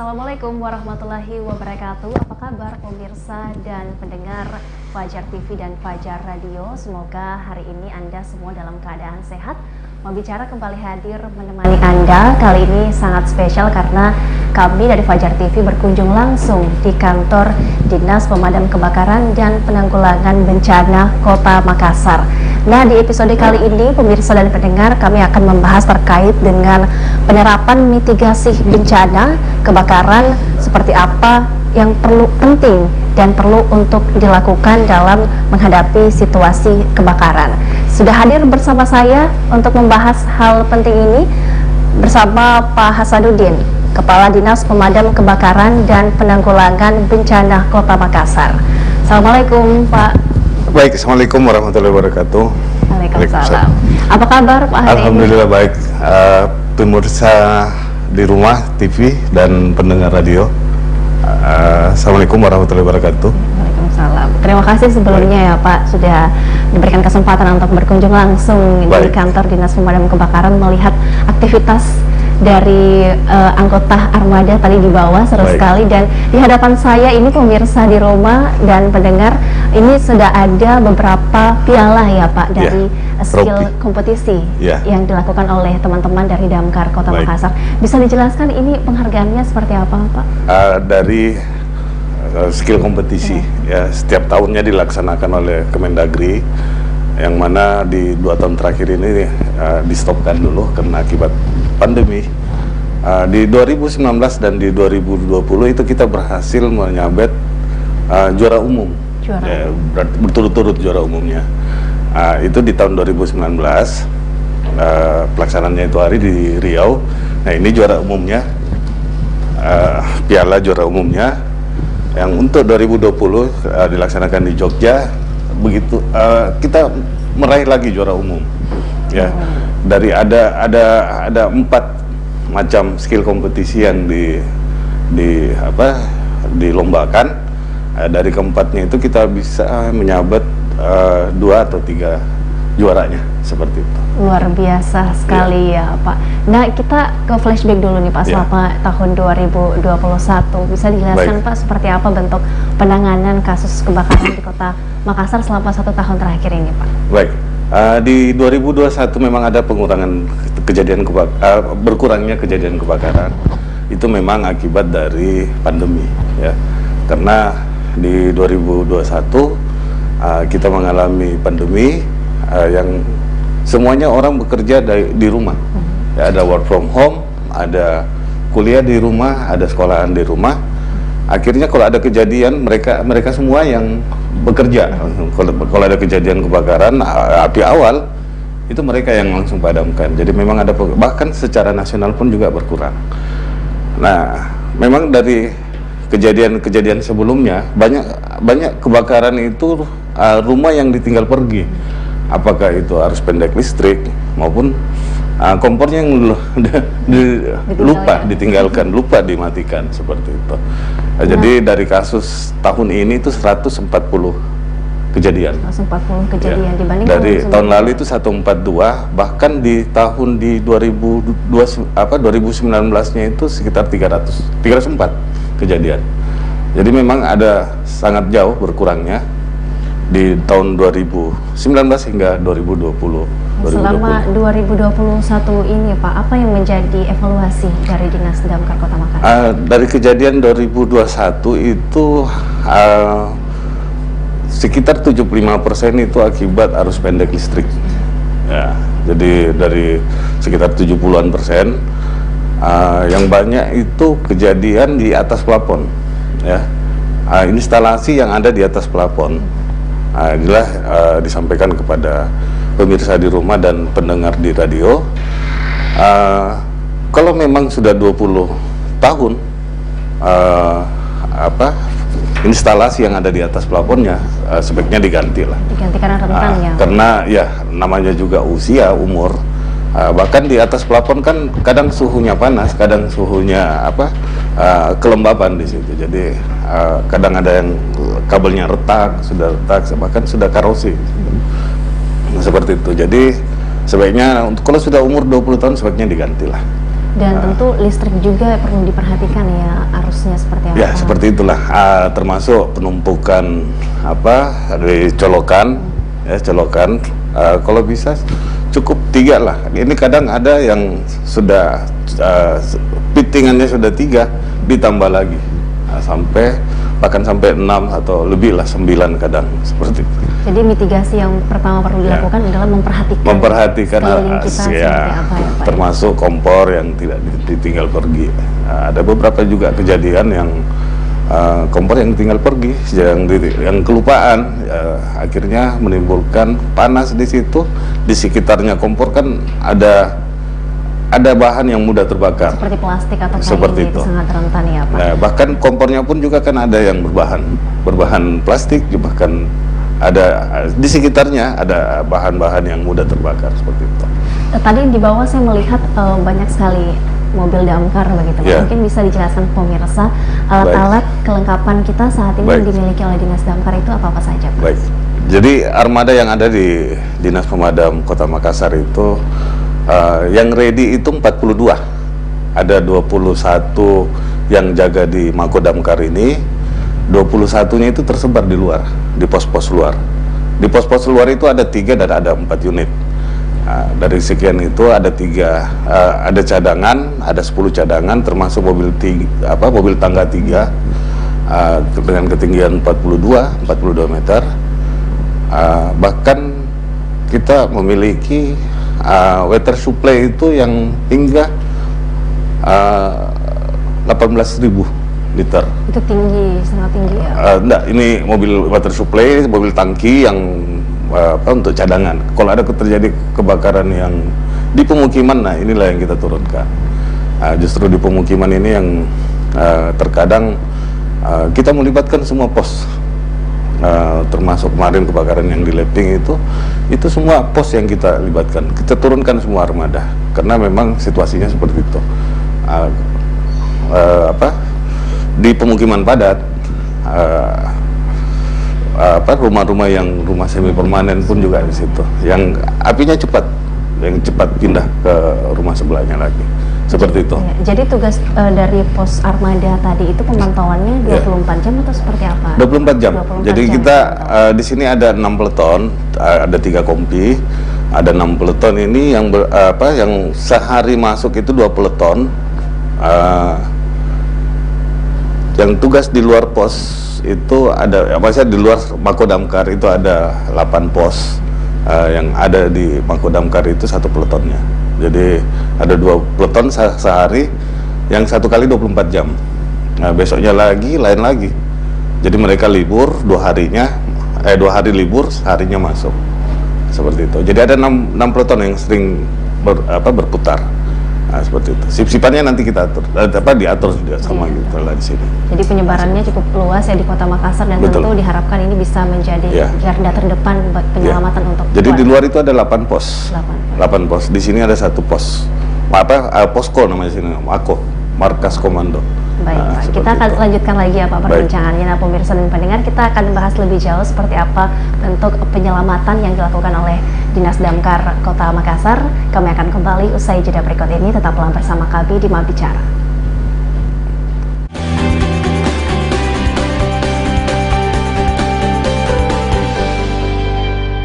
Assalamualaikum warahmatullahi wabarakatuh. Apa kabar pemirsa dan pendengar Fajar TV dan Fajar Radio? Semoga hari ini Anda semua dalam keadaan sehat. Mau bicara kembali hadir menemani Anda. Kali ini sangat spesial karena kami dari Fajar TV berkunjung langsung di kantor Dinas Pemadam Kebakaran dan Penanggulangan Bencana Kota Makassar. Nah, di episode kali ini pemirsa dan pendengar, kami akan membahas terkait dengan penerapan mitigasi bencana kebakaran, seperti apa yang penting dan perlu untuk dilakukan dalam menghadapi situasi kebakaran. Sudah hadir bersama saya untuk membahas hal penting ini bersama Pak Hasanuddin, Kepala Dinas Pemadam Kebakaran dan Penanggulangan Bencana Kota Makassar. Assalamualaikum Pak. Baik, Assalamualaikum warahmatullahi wabarakatuh. Waalaikumsalam. Apa kabar Pak hari Alhamdulillah ini? Baik. Pemirsa di rumah, TV dan pendengar radio. Assalamualaikum warahmatullahi wabarakatuh. Waalaikumsalam. Terima kasih sebelumnya ya Pak sudah diberikan kesempatan untuk berkunjung langsung di kantor Dinas Pemadam Kebakaran melihat aktivitas dari anggota armada tadi di bawah. Seru sekali, dan di hadapan saya ini pemirsa di rumah dan pendengar, ini sudah ada beberapa piala ya Pak dari skill kompetisi yang dilakukan oleh teman-teman dari Damkar Kota Makassar. Bisa dijelaskan ini penghargaannya seperti apa Pak? Dari skill kompetisi ya, setiap tahunnya dilaksanakan oleh Kemendagri, yang mana di 2 tahun terakhir ini di-stopkan dulu karena akibat pandemi. Di 2019 dan di 2020 itu kita berhasil menyabet juara umum. Berturut-turut juara umumnya. Itu di tahun 2019, pelaksanaannya itu hari di Riau. Nah, ini juara umumnya, piala juara umumnya. Yang untuk 2020 dilaksanakan di Jogja. Begitu kita meraih lagi juara umum, ya. Dari ada 4 macam skill kompetisi yang dilombakan. Dari keempatnya itu kita bisa menyabet 2 atau 3 juaranya, seperti itu. Luar biasa sekali ya Pak. Nah, kita ke flashback dulu nih Pak, selama tahun 2021. Bisa dijelaskan Pak seperti apa bentuk penanganan kasus kebakaran di Kota Makassar selama 1 tahun terakhir ini Pak? Baik, di 2021 memang ada pengurangan berkurangnya kejadian kebakaran. Itu memang akibat dari pandemi ya. Karena di 2021 kita mengalami pandemi yang semuanya orang bekerja di rumah. Ya, ada work from home, ada kuliah di rumah, ada sekolahan di rumah. Akhirnya kalau ada kejadian, mereka semua yang bekerja. Kalau ada kejadian kebakaran api awal, itu mereka yang langsung padamkan. Jadi memang ada, bahkan secara nasional pun juga berkurang. Nah, memang dari kejadian sebelumnya banyak kebakaran itu rumah yang ditinggal pergi. Apakah itu arus pendek listrik maupun kompornya yang ditinggalkan, lupa dimatikan, seperti itu. Jadi dari kasus tahun ini itu 140 kejadian. 140 kejadian dibanding dari tahun lalu itu 142, bahkan di tahun 2019-nya itu sekitar 304 kejadian. Jadi memang ada sangat jauh berkurangnya di tahun 2019 hingga 2020. Selama 2021 ini Pak, apa yang menjadi evaluasi dari Dinas Damkar Kota Makassar? Dari kejadian 2021 itu sekitar 75% itu akibat arus pendek listrik. Ya, jadi dari sekitar 70-an%, yang banyak itu kejadian di atas plafon. Ya, instalasi yang ada di atas plafon. Inilah disampaikan kepada pemirsa di rumah dan pendengar di radio. Kalau memang sudah 20 tahun instalasi yang ada di atas plafonnya, sebaiknya diganti lah. Diganti karena rentan ya. Karena ya namanya juga usia, umur. Bahkan di atas plafon kan kadang suhunya panas, kadang suhunya kelembapan di situ. Jadi kadang ada yang kabelnya retak, bahkan sudah karosi. Seperti itu. Jadi sebaiknya kalau sudah umur 20 tahun sebaiknya diganti lah. Dan tentu listrik juga perlu diperhatikan ya, arusnya seperti apa. Ya, seperti itulah, termasuk penumpukan di colokan, ya colokan. Kalau bisa cukup 3 lah. Ini kadang ada yang sudah fittingannya sudah 3, ditambah lagi bahkan sampai 6 atau lebih lah, 9 kadang seperti itu. Jadi mitigasi yang pertama perlu dilakukan adalah memperhatikan sekeliling kita seperti apa ya Pak. Termasuk kompor yang tidak ditinggal pergi. Ada beberapa juga kejadian yang kompor yang tinggal pergi, yang kelupaan, akhirnya menimbulkan panas di situ. Di sekitarnya kompor kan ada bahan yang mudah terbakar. Seperti plastik atau kain, seperti itu sangat rentan ya Pak. Nah, bahkan kompornya pun juga kan ada yang berbahan plastik, bahkan ada di sekitarnya ada bahan-bahan yang mudah terbakar seperti itu. Tadi di bawah saya melihat banyak sekali mobil damkar begitu. Mungkin bisa dijelaskan pemirsa alat-alat kelengkapan kita saat ini yang dimiliki oleh Dinas Damkar itu apa saja Pak? Baik. Jadi armada yang ada di Dinas Pemadam Kota Makassar itu yang ready itu 42. Ada 21 yang jaga di Mako Damkar ini, 21-nya itu tersebar di luar, di pos-pos luar. Di pos-pos luar itu ada 3 dan ada 4 unit. Dari sekian itu ada 3, ada cadangan, ada 10 cadangan, termasuk mobil tangga 3 dengan ketinggian 42 meter. Bahkan kita memiliki water supply itu yang hingga 18.000 liter. Itu tinggi, sangat tinggi ya? Enggak, ini mobil water supply, mobil tangki yang untuk cadangan. Kalau ada terjadi kebakaran yang di pemukiman, nah inilah yang kita turunkan. Justru di pemukiman ini yang terkadang kita melibatkan semua pos, termasuk kemarin kebakaran yang di Leping itu semua pos yang kita libatkan. Kita turunkan semua armada karena memang situasinya seperti itu. Di pemukiman padat, rumah-rumah yang rumah semi permanen pun juga di situ, yang apinya cepat pindah ke rumah sebelahnya lagi, seperti itu. Jadi tugas dari pos armada tadi itu pemantauannya 24 jam atau seperti apa? 24 jam. Jadi kita di sini ada 6 peleton, ada 3 kompi, ada 6 peleton ini yang yang sehari masuk itu 2 peleton. Yang tugas di luar pos itu ada, maksudnya di luar Mako Damkar itu ada 8 pos. Yang ada di Mako Damkar itu 1 peletonnya. Jadi ada 2 peleton sehari, yang 1 kali 24 jam. Nah, besoknya lagi, lain lagi. Jadi mereka libur 2 harinya, 2 hari libur, seharinya masuk. Seperti itu. Jadi ada 6 peleton yang sering berputar. Nah, seperti itu. Sip-sipannya nanti kita atur, diatur juga sama gitu lah di sini. Jadi penyebarannya cukup luas ya di Kota Makassar, dan tentu diharapkan ini bisa menjadi garda terdepan buat penyelamatan untuk. Jadi di luar itu ada 8 pos. 8 pos. Di sini ada 1 pos. Posko namanya sini, Mako, markas komando. Baik, kita akan lanjutkan lagi ya Pak perbincangannya. Nah, pemirsa dan pendengar, kita akan bahas lebih jauh seperti apa bentuk penyelamatan yang dilakukan oleh Dinas Damkar Kota Makassar. Kami akan kembali usai jeda berikut ini. Tetaplah bersama kami di Mabicara.